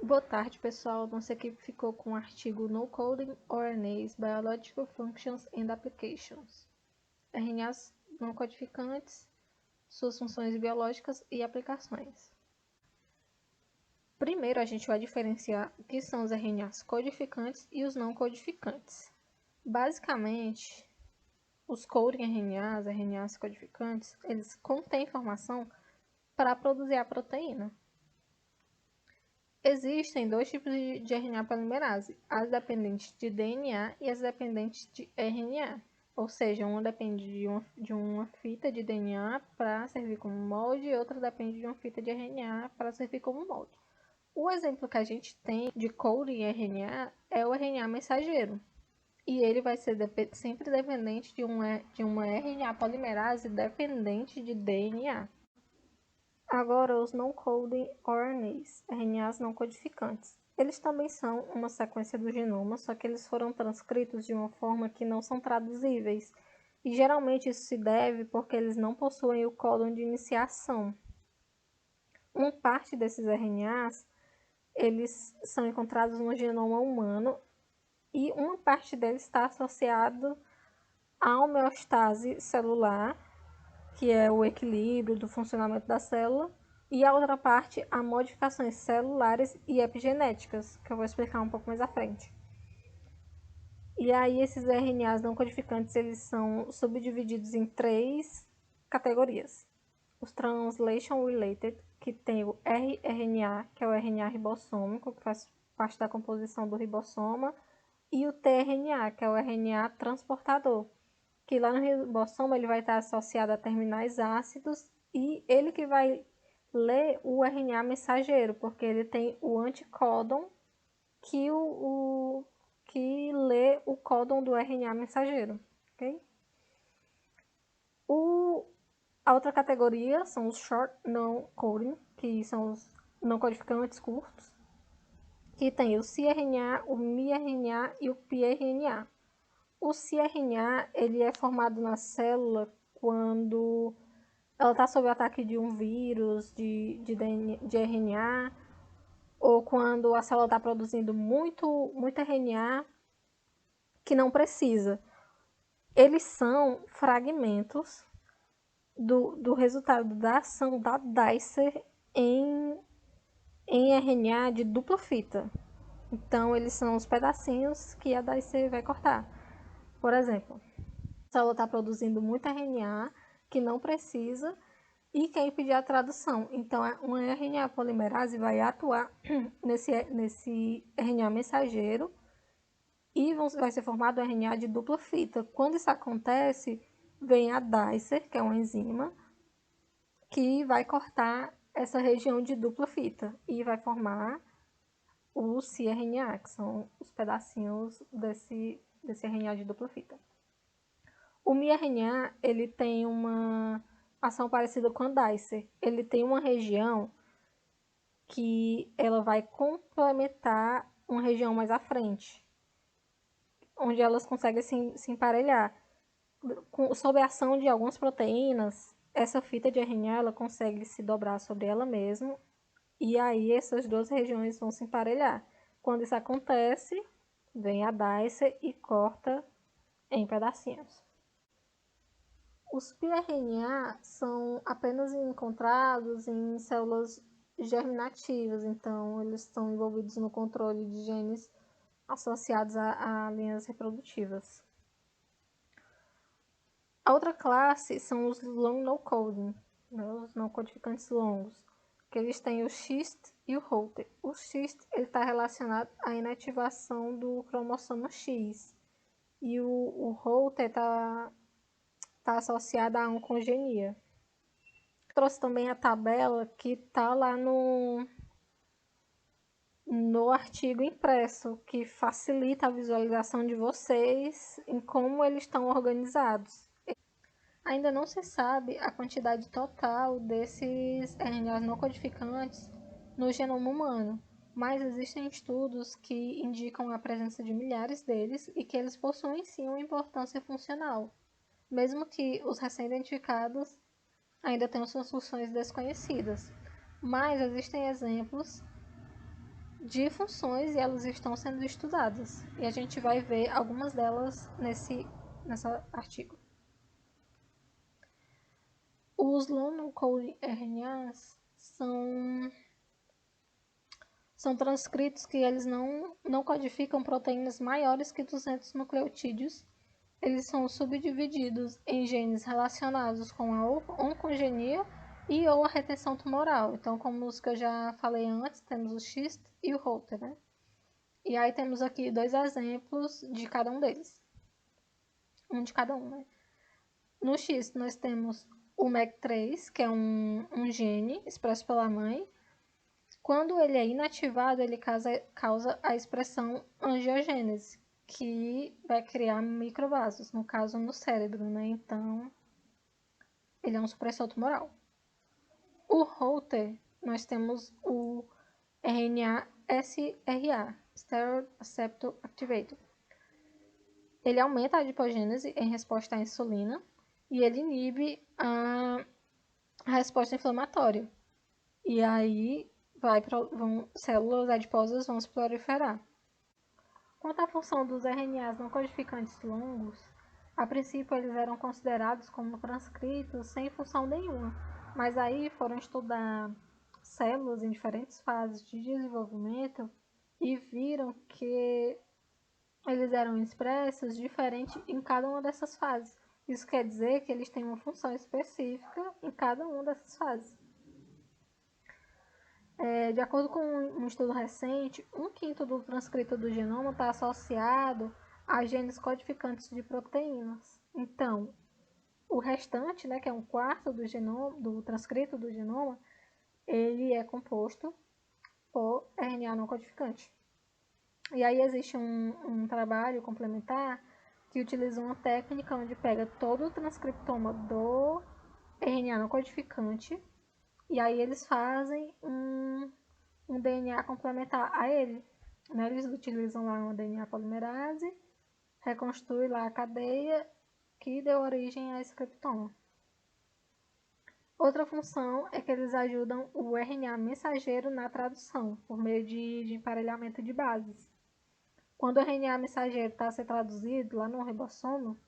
Boa tarde, pessoal. Nossa equipe ficou com o artigo No Coding RNAs, Biological Functions and Applications. RNAs não codificantes, suas funções biológicas e aplicações. Primeiro, a gente vai diferenciar o que são os RNAs codificantes e os não codificantes. Basicamente, os coding RNAs, RNAs codificantes, eles contêm informação para produzir a proteína. Existem dois tipos de RNA polimerase, as dependentes de DNA e as dependentes de RNA. Ou seja, uma depende de uma fita de DNA para servir como molde e outra depende de uma fita de RNA para servir como molde. O exemplo que a gente tem de coding RNA é o RNA mensageiro. E ele vai ser sempre dependente de uma RNA polimerase dependente de DNA. Agora, os non-coding RNAs, RNAs não codificantes. Eles também são uma sequência do genoma, só que eles foram transcritos de uma forma que não são traduzíveis. E geralmente isso se deve porque eles não possuem o códon de iniciação. Uma parte desses RNAs, eles são encontrados no genoma humano e uma parte deles está associado à homeostase celular, que é o equilíbrio do funcionamento da célula, e a outra parte a modificações celulares e epigenéticas, que eu vou explicar um pouco mais à frente. E aí esses RNAs não codificantes, eles são subdivididos em 3 categorias. Os Translation Related, que tem o rRNA, que é o RNA ribossômico, que faz parte da composição do ribossoma, e o tRNA, que é o RNA transportador, que lá no ribossoma ele vai estar associado a terminais ácidos e ele que vai ler o RNA mensageiro, porque ele tem o anticódon que lê o códon do RNA mensageiro. Okay? A outra categoria são os short non-coding, que são os não codificantes curtos, que tem o cRNA, o miRNA e o piRNA. O cRNA ele é formado na célula quando ela está sob o ataque de um vírus, de RNA, ou quando a célula está produzindo muito RNA que não precisa. Eles são fragmentos do resultado da ação da Dicer em RNA de dupla fita. Então, eles são os pedacinhos que a Dicer vai cortar. Por exemplo, a célula está produzindo muito RNA que não precisa e quer impedir a tradução. Então, uma RNA polimerase vai atuar nesse RNA mensageiro e vai ser formado um RNA de dupla fita. Quando isso acontece, vem a Dicer, que é uma enzima, que vai cortar essa região de dupla fita e vai formar o cRNA, que são os pedacinhos desse RNA de dupla fita. O miRNA, ele tem uma ação parecida com a Dicer. Ele tem uma região que ela vai complementar uma região mais à frente, onde elas conseguem se emparelhar. Sob a ação de algumas proteínas, essa fita de RNA ela consegue se dobrar sobre ela mesma e aí essas duas regiões vão se emparelhar. Quando isso acontece, vem a Dicer e corta em pedacinhos. Os piRNA são apenas encontrados em células germinativas, então eles estão envolvidos no controle de genes associados a linhas reprodutivas. A outra classe são os long no-coding, né, os não codificantes longos, que eles têm o XT e o HOLT. O XT está relacionado à inativação do cromossomo X e o HOLT está associado à oncogenia. Trouxe também a tabela que está lá no artigo impresso, que facilita a visualização de vocês em como eles estão organizados. Ainda não se sabe a quantidade total desses RNAs não codificantes no genoma humano, mas existem estudos que indicam a presença de milhares deles e que eles possuem sim uma importância funcional, mesmo que os recém-identificados ainda tenham suas funções desconhecidas. Mas existem exemplos de funções e elas estão sendo estudadas. E a gente vai ver algumas delas nesse artigo. Os long coding RNAs são transcritos que eles não codificam proteínas maiores que 200 nucleotídeos. Eles são subdivididos em genes relacionados com a oncogenia e ou a retenção tumoral. Então, como os que eu já falei antes, temos o X e o Holter, né? E aí temos aqui 2 exemplos de cada um deles. Um de cada um, né? No X, nós temos o MEC3, que é um gene expresso pela mãe. Quando ele é inativado, ele causa a expressão angiogênese, que vai criar microvasos, no caso no cérebro, né? Então, ele é um supressor tumoral. O Holter, nós temos o RNA-SRA, Steroid Receptor Activator. Ele aumenta a adipogênese em resposta à insulina e ele inibe a resposta inflamatória. E aí células adiposas vão se proliferar. Quanto à função dos RNAs não codificantes longos, a princípio eles eram considerados como transcritos sem função nenhuma, mas aí foram estudar células em diferentes fases de desenvolvimento e viram que eles eram expressos diferente em cada uma dessas fases. Isso quer dizer que eles têm uma função específica em cada uma dessas fases. De acordo com um estudo recente, 1/5 do transcrito do genoma está associado a genes codificantes de proteínas. Então, o restante, né, que é 1/4 do transcrito do genoma, ele é composto por RNA não codificante. E aí existe um trabalho complementar que utiliza uma técnica onde pega todo o transcriptoma do RNA não codificante e aí eles fazem um DNA complementar a ele. Né? Eles utilizam lá uma DNA polimerase, reconstrui lá a cadeia que deu origem a esse criptoma. Outra função é que eles ajudam o RNA mensageiro na tradução, por meio de emparelhamento de bases. Quando o RNA mensageiro está a ser traduzido lá no ribossomo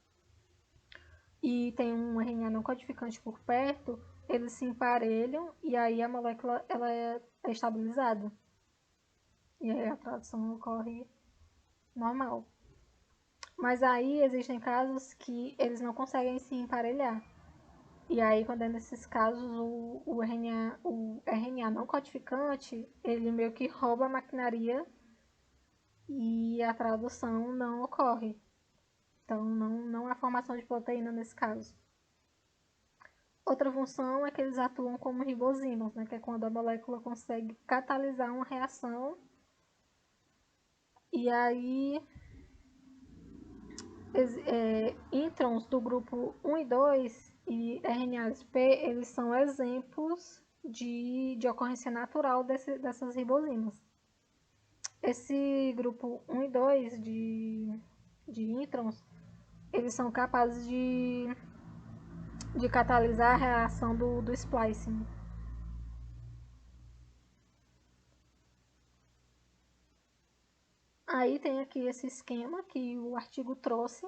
e tem um RNA não codificante por perto, eles se emparelham e aí a molécula ela é estabilizada. E aí a tradução ocorre normal. Mas aí existem casos que eles não conseguem se emparelhar. E aí, quando é nesses casos, o RNA não codificante, ele meio que rouba a maquinaria e a tradução não ocorre. Então, não há formação de proteína nesse caso. Outra função é que eles atuam como ribozimas, né, que é quando a molécula consegue catalisar uma reação. E aí, introns do grupo 1 e 2 e RNAs P, eles são exemplos de ocorrência natural dessas ribozimas. Esse grupo 1 e 2 de introns, eles são capazes de catalisar a reação do splicing. Aí tem aqui esse esquema que o artigo trouxe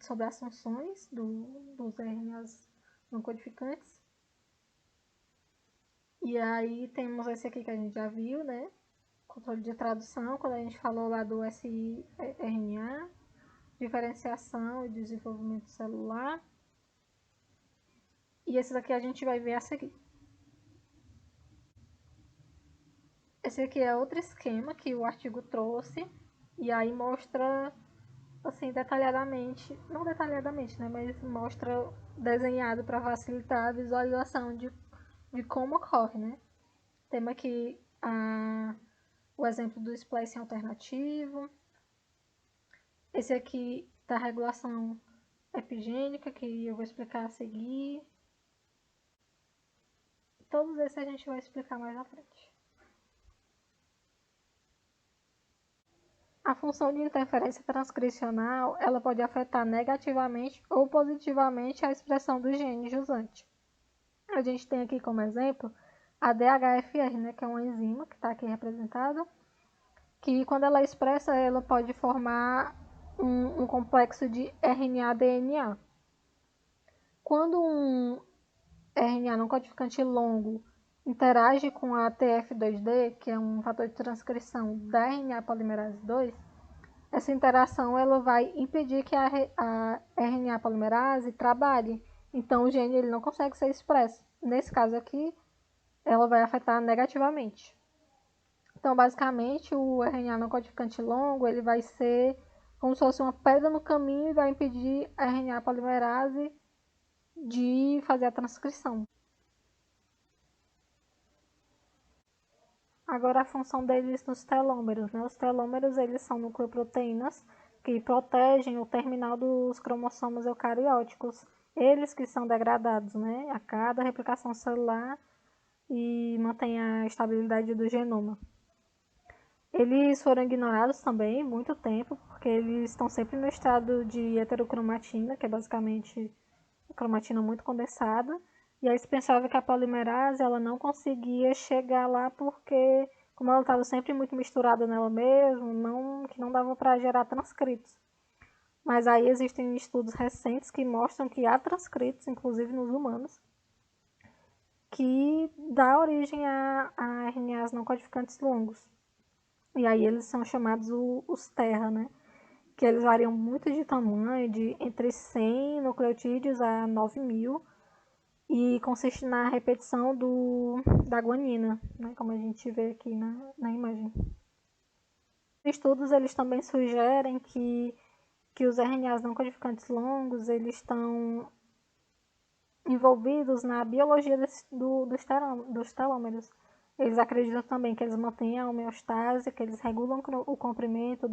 sobre as funções dos RNAs não codificantes. E aí temos esse aqui que a gente já viu, né? Controle de tradução, quando a gente falou lá do siRNA, diferenciação e desenvolvimento celular. E esses aqui a gente vai ver a seguir. Esse aqui é outro esquema que o artigo trouxe, e aí mostra, assim, detalhadamente, não detalhadamente, né, mas mostra desenhado para facilitar a visualização de como ocorre, né. Temos aqui o exemplo do splicing alternativo. Esse aqui da regulação epigênica, que eu vou explicar a seguir. Todos esses a gente vai explicar mais à frente. A função de interferência transcricional, ela pode afetar negativamente ou positivamente a expressão do gene jusante. A gente tem aqui como exemplo a DHFR, né, que é uma enzima que está aqui representada, que quando ela é expressa, ela pode formar um complexo de RNA-DNA. Quando um RNA não codificante longo interage com a TF2D, que é um fator de transcrição da RNA polimerase 2, essa interação ela vai impedir que a RNA polimerase trabalhe. Então, o gene ele não consegue ser expresso. Nesse caso aqui, ela vai afetar negativamente. Então, basicamente, o RNA não codificante longo ele vai ser como se fosse uma pedra no caminho e vai impedir a RNA polimerase de fazer a transcrição. Agora, a função deles nos telômeros, né? Os telômeros, eles são nucleoproteínas que protegem o terminal dos cromossomos eucarióticos. Eles que são degradados, né? A cada replicação celular e mantém a estabilidade do genoma. Eles foram ignorados também muito tempo, porque eles estão sempre no estado de heterocromatina, que é basicamente cromatina muito condensada. E aí se pensava que a polimerase ela não conseguia chegar lá porque, como ela estava sempre muito misturada nela mesma, que não dava para gerar transcritos. Mas aí existem estudos recentes que mostram que há transcritos, inclusive nos humanos, que dá origem a RNAs não codificantes longos. E aí eles são chamados os terra, né? Que eles variam muito de tamanho, de entre 100 nucleotídeos a 9.000, e consiste na repetição da guanina, né, como a gente vê aqui na imagem. Estudos eles também sugerem que os RNAs não codificantes longos eles estão envolvidos na biologia dos telômeros. Eles acreditam também que eles mantêm a homeostase, que eles regulam o comprimento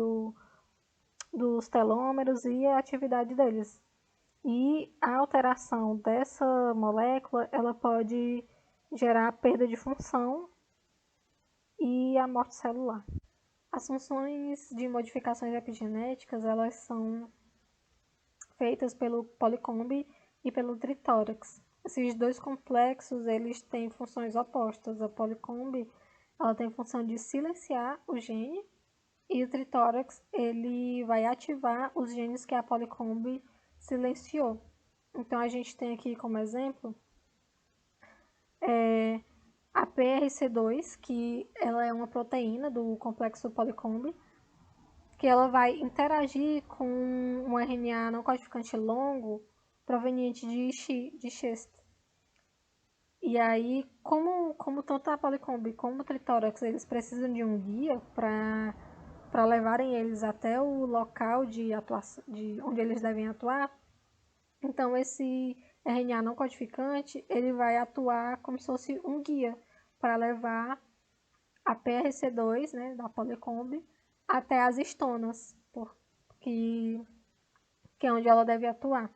dos telômeros e a atividade deles. E a alteração dessa molécula, ela pode gerar perda de função e a morte celular. As funções de modificações epigenéticas, elas são feitas pelo policomb e pelo tritórax. Esses dois complexos, eles têm funções opostas. A policomb, ela tem função de silenciar o gene e o tritórax, ele vai ativar os genes que a policomb silenciou. Então, a gente tem aqui como exemplo a PRC2, que ela é uma proteína do complexo policomb, que ela vai interagir com um RNA não codificante longo proveniente de Schist. E aí, como tanto a policomb como o tritórax, eles precisam de um guia para levarem eles até o local de atuação, de onde eles devem atuar, então esse RNA não codificante, ele vai atuar como se fosse um guia para levar a PRC2, né, da policomb, até as histonas, que é onde ela deve atuar.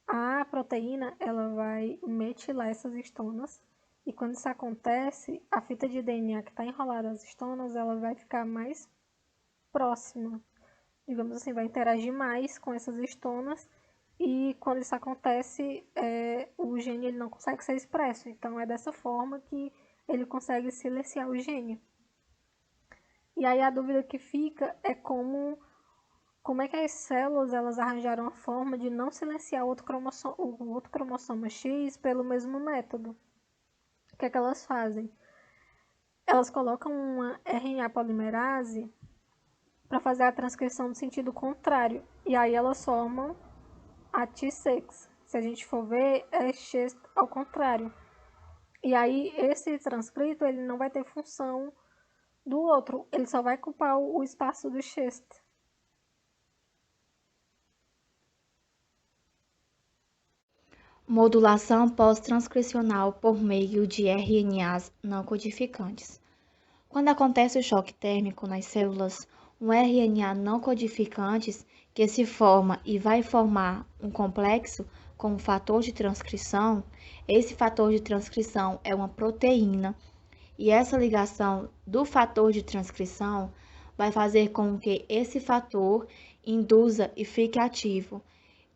A proteína, ela vai metilar essas histonas, e quando isso acontece, a fita de DNA que está enrolada nas histonas, ela vai ficar mais próxima, digamos assim, vai interagir mais com essas histonas, e quando isso acontece, o gene ele não consegue ser expresso. Então, é dessa forma que ele consegue silenciar o gene. E aí a dúvida que fica é como é que as células elas arranjaram a forma de não silenciar o outro cromossomo X pelo mesmo método. O que é que elas fazem? Elas colocam uma RNA polimerase para fazer a transcrição no sentido contrário. E aí elas formam a T6. Se a gente for ver, é X ao contrário. E aí esse transcrito ele não vai ter função do outro, ele só vai ocupar o espaço do X. Modulação pós-transcricional por meio de RNAs não codificantes. Quando acontece o choque térmico nas células, um RNA não codificantes que se forma e vai formar um complexo com um fator de transcrição, esse fator de transcrição é uma proteína, e essa ligação do fator de transcrição vai fazer com que esse fator induza e fique ativo,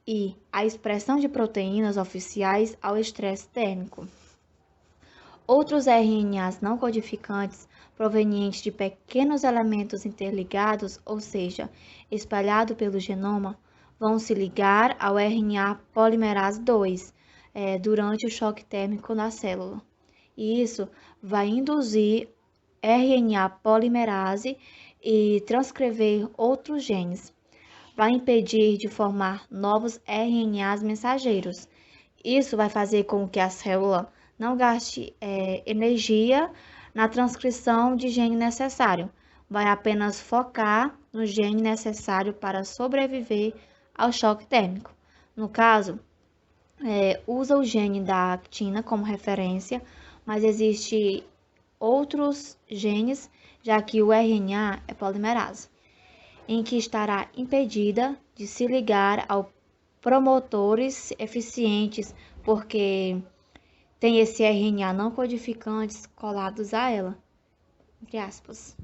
e a expressão de proteínas oficiais ao estresse térmico. Outros RNAs não codificantes, provenientes de pequenos elementos interligados, ou seja, espalhados pelo genoma, vão se ligar ao RNA polimerase 2 durante o choque térmico na célula. E isso vai induzir RNA polimerase e transcrever outros genes. Vai impedir de formar novos RNAs mensageiros. Isso vai fazer com que a célula não gaste energia na transcrição de gene necessário. Vai apenas focar no gene necessário para sobreviver ao choque térmico. No caso, usa o gene da actina como referência, mas existem outros genes, já que o RNA é polimerase, em que estará impedida de se ligar ao promotores eficientes, porque tem esse RNA não codificantes colados a ela, entre aspas.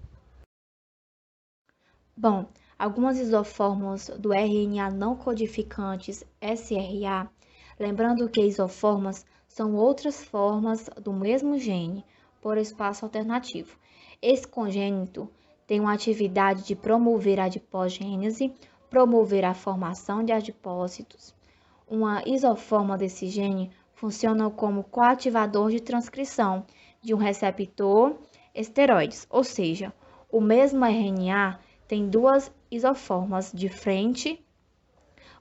Bom, algumas isoformas do RNA não codificantes SRA, lembrando que isoformas são outras formas do mesmo gene, por espaço alternativo. Esse congênito tem uma atividade de promover a adipogênese, promover a formação de adipócitos. Uma isoforma desse gene funciona como coativador de transcrição de um receptor esteroides, ou seja, o mesmo RNA tem duas isoformas diferentes,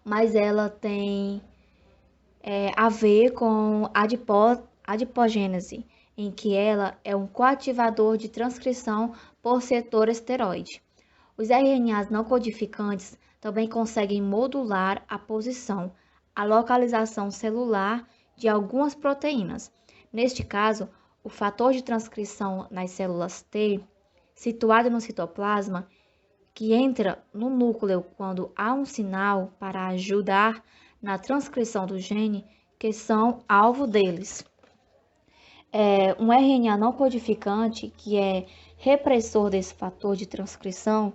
mas ela tem a ver com adipogênese, em que ela é um coativador de transcrição por setor esteroide. Os RNAs não codificantes também conseguem modular a posição, a localização celular de algumas proteínas. Neste caso, o fator de transcrição nas células T, situado no citoplasma, que entra no núcleo quando há um sinal para ajudar na transcrição do gene, que são alvo deles. Um RNA não codificante, que é repressor desse fator de transcrição,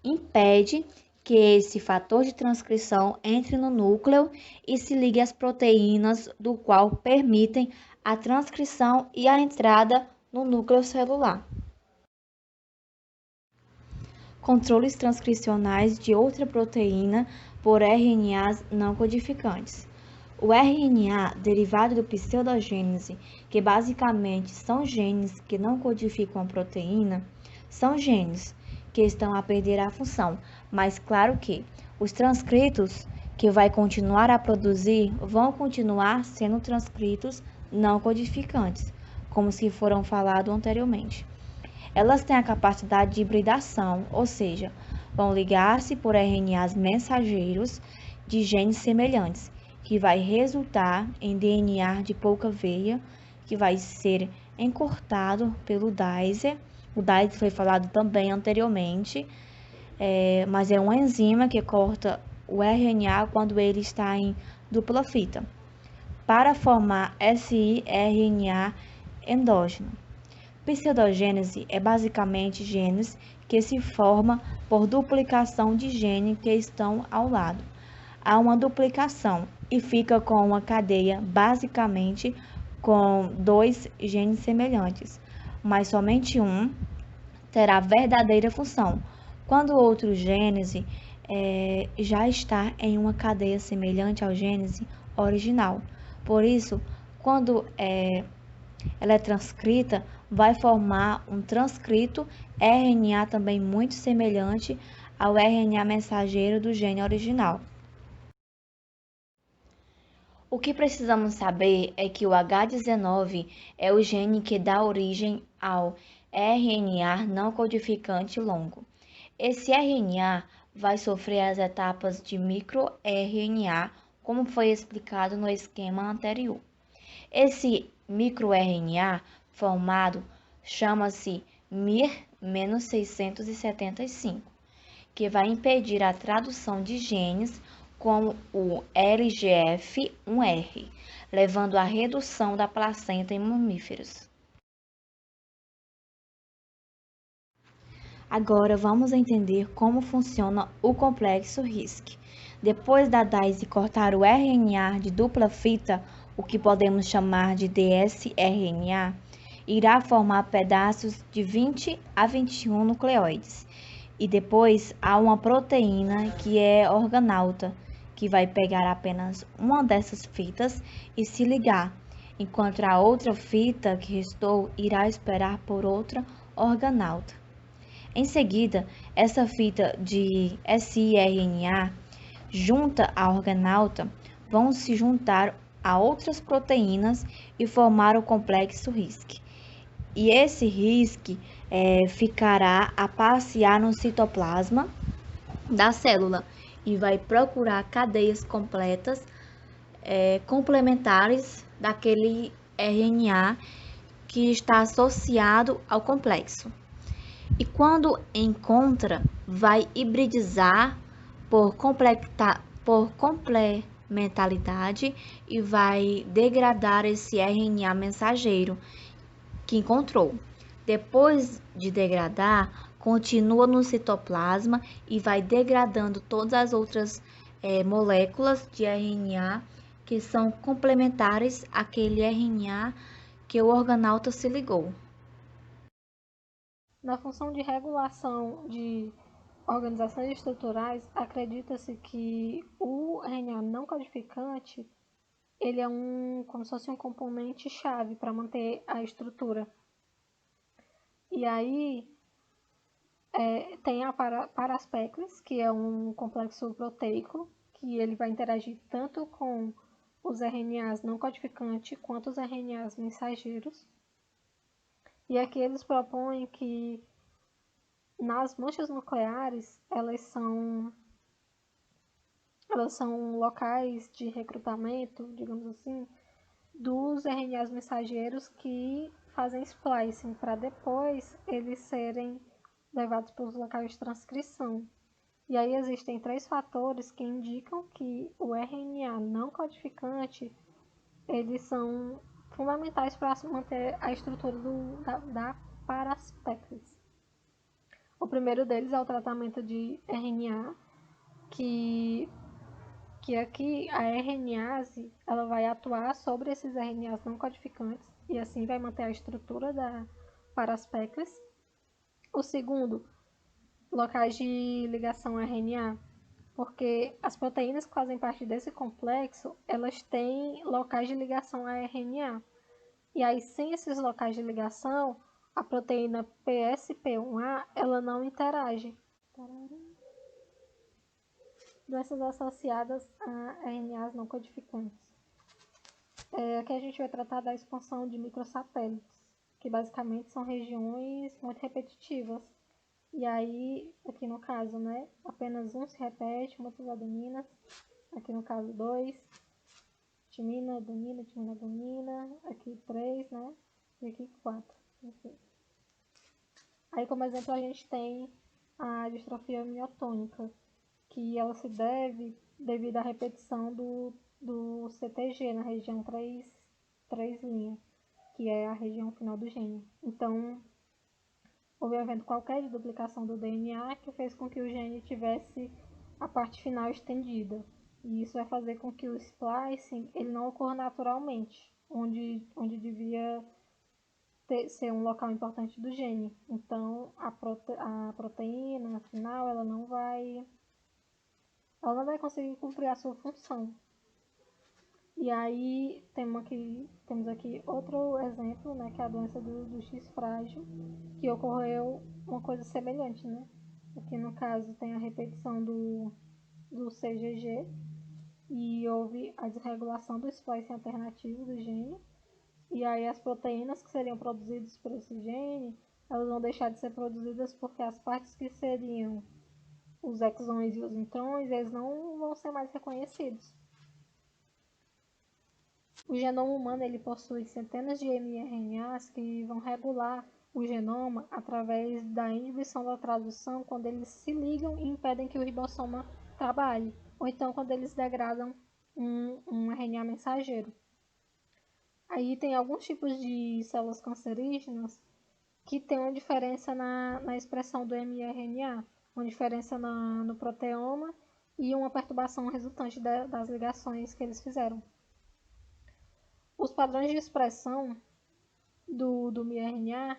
impede que esse fator de transcrição entre no núcleo e se ligue às proteínas do qual permitem a transcrição e a entrada no núcleo celular. Controles transcricionais de outra proteína por RNAs não codificantes. O RNA derivado do pseudogênese, que basicamente são genes que não codificam a proteína, são genes que estão a perder a função, mas claro que os transcritos que vai continuar a produzir vão continuar sendo transcritos não codificantes, como se foram falado anteriormente. Elas têm a capacidade de hibridação, ou seja, vão ligar-se por RNAs mensageiros de genes semelhantes, que vai resultar em DNA de pouca veia, que vai ser encurtado pelo dicer. O dicer foi falado também anteriormente, mas é uma enzima que corta o RNA quando ele está em dupla fita, para formar siRNA endógeno. Pseudogênese é basicamente genes que se formam por duplicação de genes que estão ao lado. Há uma duplicação e fica com uma cadeia basicamente com dois genes semelhantes, mas somente um terá verdadeira função, quando o outro gênese já está em uma cadeia semelhante ao gênese original. Por isso, quando ela é transcrita, vai formar um transcrito RNA também muito semelhante ao RNA mensageiro do gene original. O que precisamos saber é que o H19 é o gene que dá origem ao RNA não codificante longo. Esse RNA vai sofrer as etapas de microRNA, como foi explicado no esquema anterior. Esse microRNA formado chama-se Mir-675, que vai impedir a tradução de genes como o LGF1R, levando à redução da placenta em mamíferos. Agora vamos entender como funciona o complexo RISC. Depois da DAISE cortar o RNA de dupla fita, o que podemos chamar de dsRNA, irá formar pedaços de 20 a 21 nucleóides. E depois há uma proteína que é organauta, que vai pegar apenas uma dessas fitas e se ligar, enquanto a outra fita que restou irá esperar por outra organauta. Em seguida, essa fita de siRNA junta à organauta vão se juntar a outras proteínas e formar o complexo RISC. E esse RISC ficará a passear no citoplasma da célula e vai procurar cadeias completas complementares daquele RNA que está associado ao complexo. E quando encontra, vai hibridizar por complementaridade e vai degradar esse RNA mensageiro que encontrou. Depois de degradar, continua no citoplasma e vai degradando todas as outras moléculas de RNA que são complementares àquele RNA que o organauta se ligou. Na função de regulação de organizações estruturais, acredita-se que o RNA não codificante ele é como se fosse um componente chave para manter a estrutura. E aí tem a paraspecles, que é um complexo proteico, que ele vai interagir tanto com os RNAs não codificantes quanto os RNAs mensageiros. E aqui eles propõem que nas manchas nucleares elas são locais de recrutamento, digamos assim, dos RNAs mensageiros que fazem splicing para depois eles serem levados para os locais de transcrição. E aí existem 3 fatores que indicam que o RNA não codificante eles são fundamentais para manter a estrutura da paraspecles. O primeiro deles é o tratamento de RNA, que aqui a RNase ela vai atuar sobre esses RNAs não codificantes e assim vai manter a estrutura da paraspecles. O segundo, locais de ligação RNA, porque as proteínas que fazem parte desse complexo, elas têm locais de ligação a RNA. E aí, sem esses locais de ligação, a proteína PSP1A, ela não interage. Doenças associadas a RNAs não codificantes. Aqui a gente vai tratar da expansão de microsatélites, que basicamente são regiões muito repetitivas. E aí, aqui no caso, né, apenas um se repete, muitas adeninas. Aqui no caso, 2. Timina, adenina, timina, adenina. Aqui 3, né? E aqui 4. Enfim. Aí, como exemplo, a gente tem a distrofia miotônica, que ela se deve devido à repetição do CTG na região 3', que é a região final do gene. Então, houve um evento qualquer de duplicação do DNA que fez com que o gene tivesse a parte final estendida. E isso vai fazer com que o splicing ele não ocorra naturalmente, onde devia ser um local importante do gene. Então, a proteína, afinal, ela não vai conseguir cumprir a sua função. E aí, temos aqui outro exemplo, né, que é a doença do X frágil, que ocorreu uma coisa semelhante, né? Aqui no caso tem a repetição do CGG e houve a desregulação do splicing alternativo do gene. E aí as proteínas que seriam produzidas por esse gene, elas vão deixar de ser produzidas porque as partes que seriam os exons e os introns, eles não vão ser mais reconhecidos. O genoma humano ele possui centenas de mRNAs que vão regular o genoma através da inibição da tradução quando eles se ligam e impedem que o ribossoma trabalhe, ou então quando eles degradam um RNA mensageiro. Aí tem alguns tipos de células cancerígenas que tem uma diferença na expressão do mRNA, uma diferença no proteoma e uma perturbação resultante das ligações que eles fizeram. Os padrões de expressão do miRNA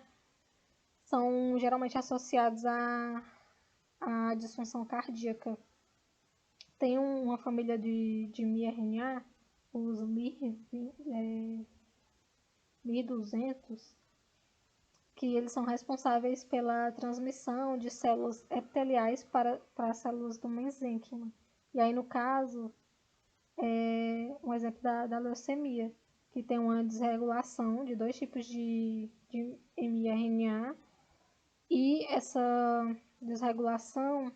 são geralmente associados à disfunção cardíaca. Tem uma família de miRNA, os MIR200, que eles são responsáveis pela transmissão de células epiteliais para as células do mesênquima. E aí, no caso, é um exemplo da leucemia, que tem uma desregulação de 2 tipos de miRNA, e essa desregulação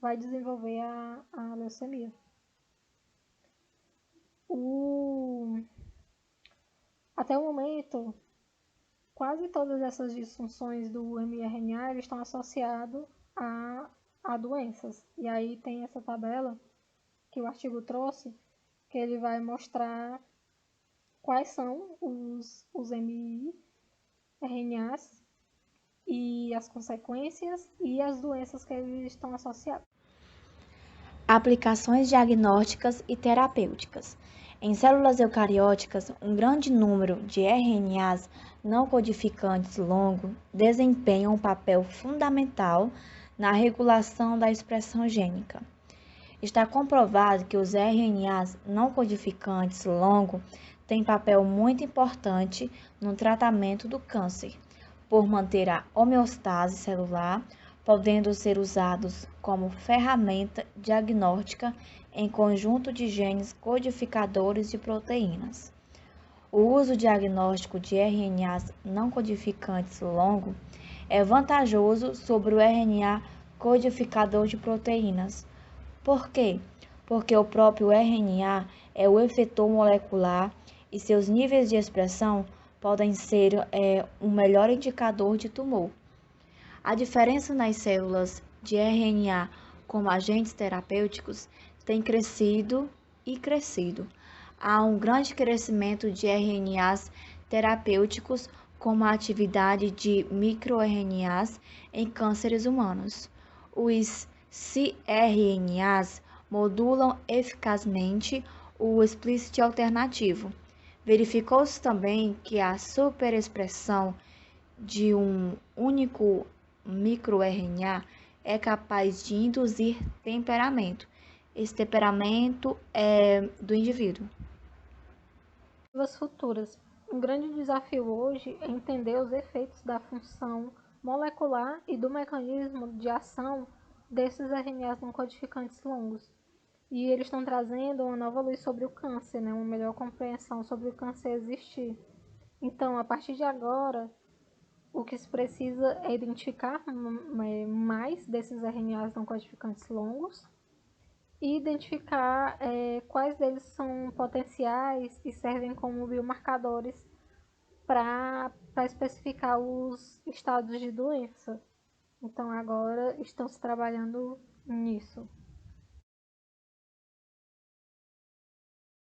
vai desenvolver a leucemia. Até o momento, quase todas essas disfunções do miRNA estão associadas a doenças. E aí tem essa tabela que o artigo trouxe, que ele vai mostrar quais são os miRNAs e as consequências e as doenças que eles estão associados. Aplicações diagnósticas e terapêuticas. Em células eucarióticas, um grande número de RNAs não codificantes longo desempenham um papel fundamental na regulação da expressão gênica. Está comprovado que os RNAs não codificantes longo têm papel muito importante no tratamento do câncer, por manter a homeostase celular, podendo ser usados como ferramenta diagnóstica em conjunto de genes codificadores de proteínas. O uso diagnóstico de RNAs não codificantes longo é vantajoso sobre o RNA codificador de proteínas. Por quê? Porque o próprio RNA é o efetor molecular e seus níveis de expressão podem ser um melhor indicador de tumor. A diferença nas células de RNA como agentes terapêuticos tem crescido e crescido. Há um grande crescimento de RNAs terapêuticos como a atividade de microRNAs em cânceres humanos. Os cRNAs modulam eficazmente o splicing alternativo. Verificou-se também que a superexpressão de um único microRNA é capaz de induzir temperamento. Esse temperamento é do indivíduo. Futuras. Um grande desafio hoje é entender os efeitos da função molecular e do mecanismo de ação desses RNAs não codificantes longos. E eles estão trazendo uma nova luz sobre o câncer, né? Uma melhor compreensão sobre o câncer existir. Então, a partir de agora, o que se precisa é identificar mais desses RNAs não codificantes longos e identificar quais deles são potenciais e servem como biomarcadores para especificar os estados de doença. Então agora estão se trabalhando nisso.